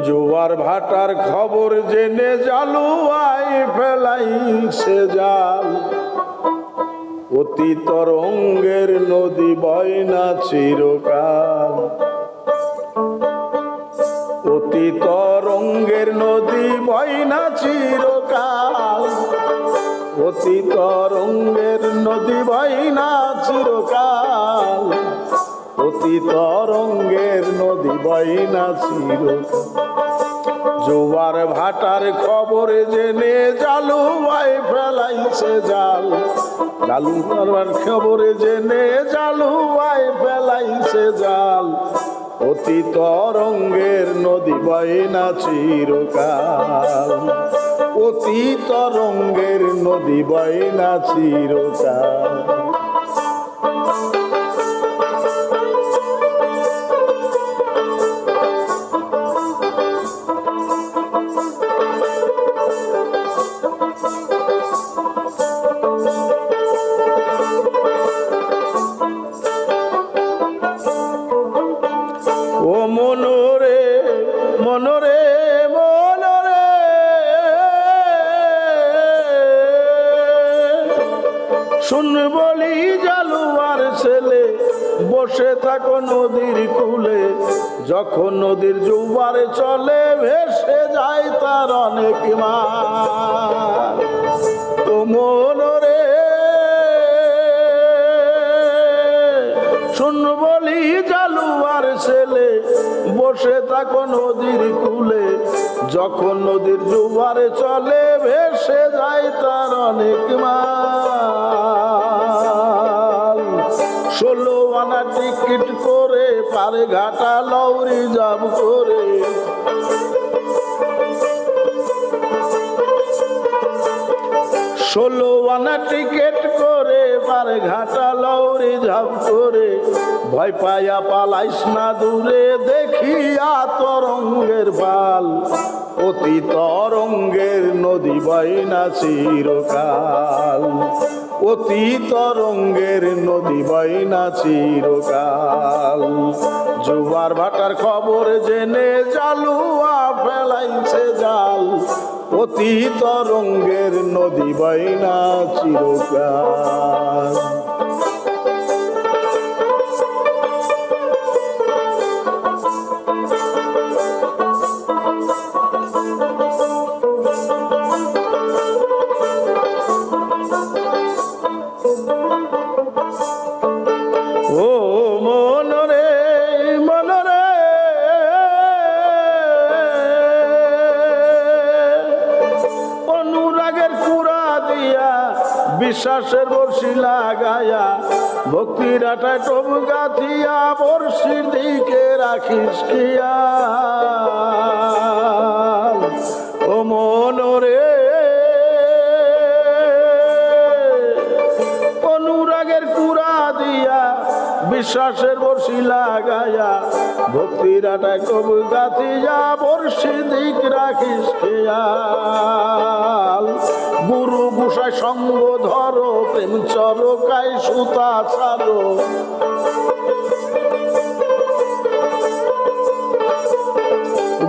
জোয়ার ভাটার খবর জেনে জালুয়াই ফেলাইছে জাল, অতি তরঙ্গের নদী বয় না চিরকাল। অতি তরঙ্গের নদী বয় না চিরকাল, অতি তরঙ্গের নদী বয় না চিরকাল, অতি তরঙ্গের নদী বয় না চিরকাল। জোয়ার ভাটার খবর জেনে জালুয়াই ফেলাইছে জাল, জালুয়ার খবর জেনে জালুয়াই ফেলাইছে জাল, অতি তরঙ্গের নদী বয় না চিরকাল, অতি তরঙ্গের নদী বয় না চিরকাল। ও মনোরে মনোরে মনোরে, শুন বলি জালুয়ার ছেলে, বসে থাকো নদীর কূলে, যখন নদীর জোয়ার চলে ভেসে যায় তার অনেক মাল। ও মনোরে শুন বলি জালুয়ার ছেলে, বসে থাকো নদীর কূলে, যখন নদীর জোয়ারে চলে ভেসে যায় তার অনেক মাল। 16 আনা টিকিট করে পারে ঘাটা লৌরি যাব করে, 16 আনা টিকিট করে পারে ঘাটা লৌরি যাব করে, ভয় পাইয়া পালাইস না দূরে দেখিয়া তরঙ্গের পাল, অতি তরঙ্গের নদী বয় না চিরকাল, অতি তরঙ্গের নদী বয় না চিরকাল। জোয়ার ভাটার খবর জেনে জালুয়া ফেলাইছে জাল, অতি তরঙ্গের নদী বয় না চিরকাল। ও মনোরে মনোরে, অনুরাগের কুড়া দিয়া বিশ্বাসের বর্ষি লাগায়া, ভক্তির আটায় টোপ গাথিয়া বর্ষির দিকে রাখিস খেয়াল। ও মনোরে অনুরাগের কুড়া দিয়া বিশ্বাসের বর্ষি লাগায়া, ভক্তির আটায় টোপ গাথিয়া বর্ষির দিক রাখিস খেয়াল। গুরু গোসাই সঙ্গ ধরো, প্রেম চরকায় সুতা ছাড়ো,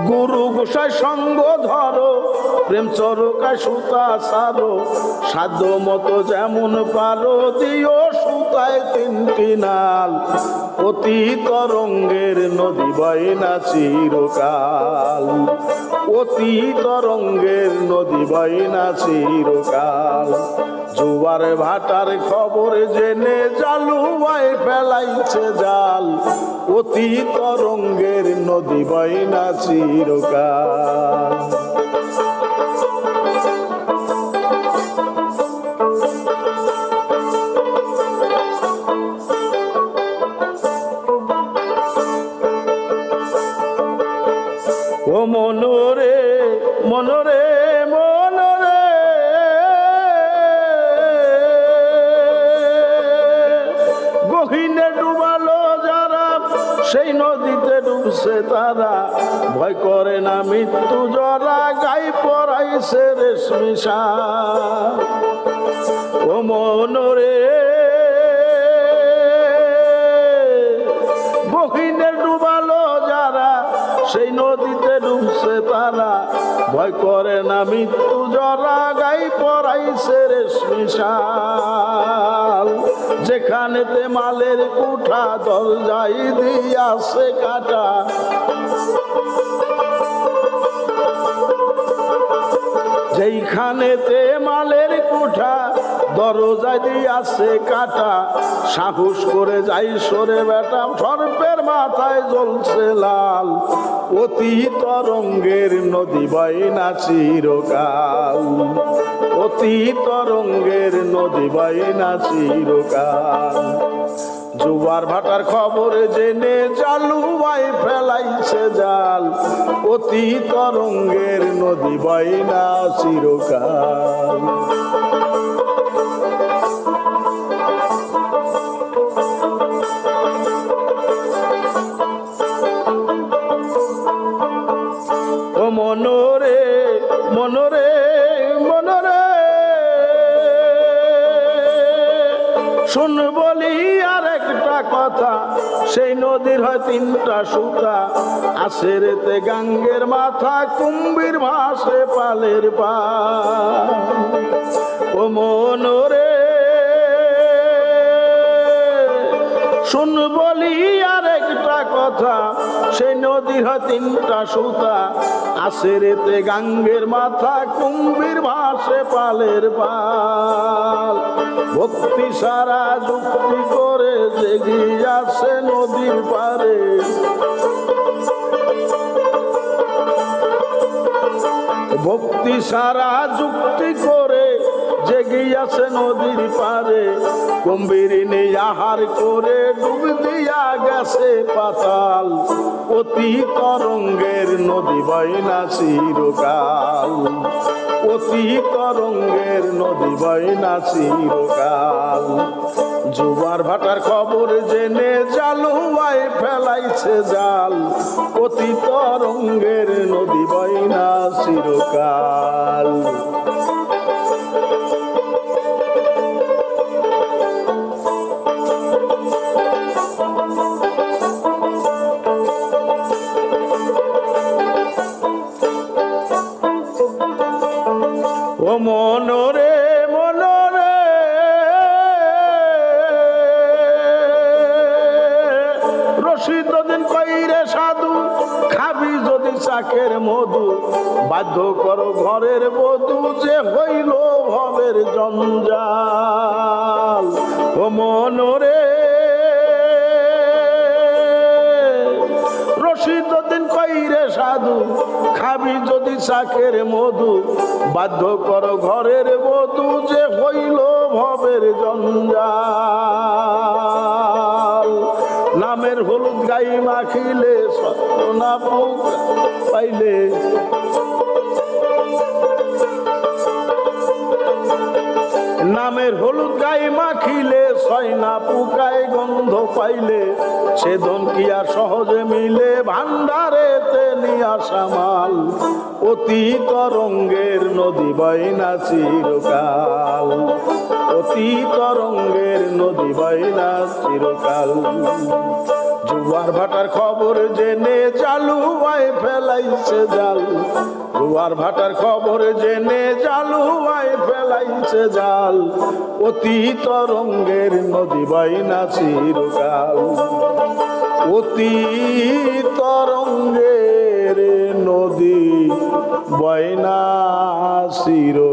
গুরু গোসাই সঙ্গ ধরো, প্রেম চরকায় সুতা ছাড়ো, সাধ্য মতো যেমন পারো দিও সুতায় 3টি নাল, অতি তরঙ্গের নদী বয় না চিরকাল, অতি তরঙ্গের নদী বয় না চিরকাল। জোয়ার ভাটার খবর জেনে জালুয়াই ফেলাইছে জাল, অতি তরঙ্গের নদী বয় না চিরকাল। ও মনোরে মনোরে মনোরে, গহীনে ডুবালো যারা সেই নদীতে ডুবছে তারা, ভয় করে না মৃত্যু জরা, গায়ে পরাইছে রেশমি শাল। ও মনোরে গহীনে ডুবালো যারা সেই নদীতে ছুটছে তারা, ভয় করে না মৃত্যু জরা, গাই পরাইছে রেশমি শাল। যেখানেতে মালের কুঠা দরজাই দিয়াছে কাটা, যেইখানেতে মালের কুঠা দরজা দিয়াছে কাটা, সাহস করে যাই সরে বেটা, সর্পের মাথায় জ্বলছে লাল। অতি তরঙ্গের নদী বয় না চিরকাল, অতি তরঙ্গের নদী বয় না চিরকাল। জোয়ার ভাটার খবর জেনে জালুয়ায় ফেলাইছে জাল, অতি তরঙ্গের নদী বয় না চিরকাল। ও মনোরে মনোরে মনোরে, শুন বলি আর একটা কথা, সেই নদীর হয় তিনটা সুতা, আছে রেতে গাঙ্গের মাথা, কুম্ভীর ভাসে পালের পা। ও মনোরে শুন বলি আর একটা কথা, সেই নদীর হয় তিনটা সুতা, আছে রেতে গাঙ্গের মাথা, কুম্ভীর ভাসে পালের পাল। ভক্তি সারা যুক্তি করে জেগিয়াছে নদীর পারে, ভক্তি সারা যুক্তি করে জেগিয়াছে নদীর পারে, কুম্ভীরিনী আহার করে ডুব দিয়া গেছে পাতাল। অতি তরঙ্গের নদী বয় না চিরকাল, অতি তরঙ্গের নদী বয় না চিরকাল। জোয়ার ভাটার খবর জেনে জালুয়ায় ফেলাইছে জাল, অতি তরঙ্গের নদী বয় না চিরকাল। ও মনোরে মনোরে, রশিদ দিন কইরে সাধু, খাবি যদি চাকের মধু, বাধ্য করো ঘরের বধূ, যে হইল ভবের জঞ্জাল। ও মনোরে রশিদ দিন কইরে সাধু, খাবি যদি চাকের মধু, বাধ্য করো ঘরের বধূ, যে হইল ভবের জঞ্জাল। নামের হলুদ গাই মাখিলে না পাইলে, নামের হলুদ গাই মাখিলে ছয় না পুকায় গন্ধ পাইলে, সে ধন কি আর সহজে মিলে, ভান্ডারেতে নিয়া সামাল। অতি তরঙ্গের নদী বয় না চিরকাল, অতি তরঙ্গের নদী বয় না চিরকাল। জোয়ার ভাটার খবর জেনে জালুয়ায় ফেলাইছে জাল, জোয়ার ভাটার খবর জেনে জালুয়ায় ফেলাইছে জাল, অতি তরঙ্গের নদী বয় না চিরকাল, অতি তরঙ্গের নদী বয় না চিরকাল।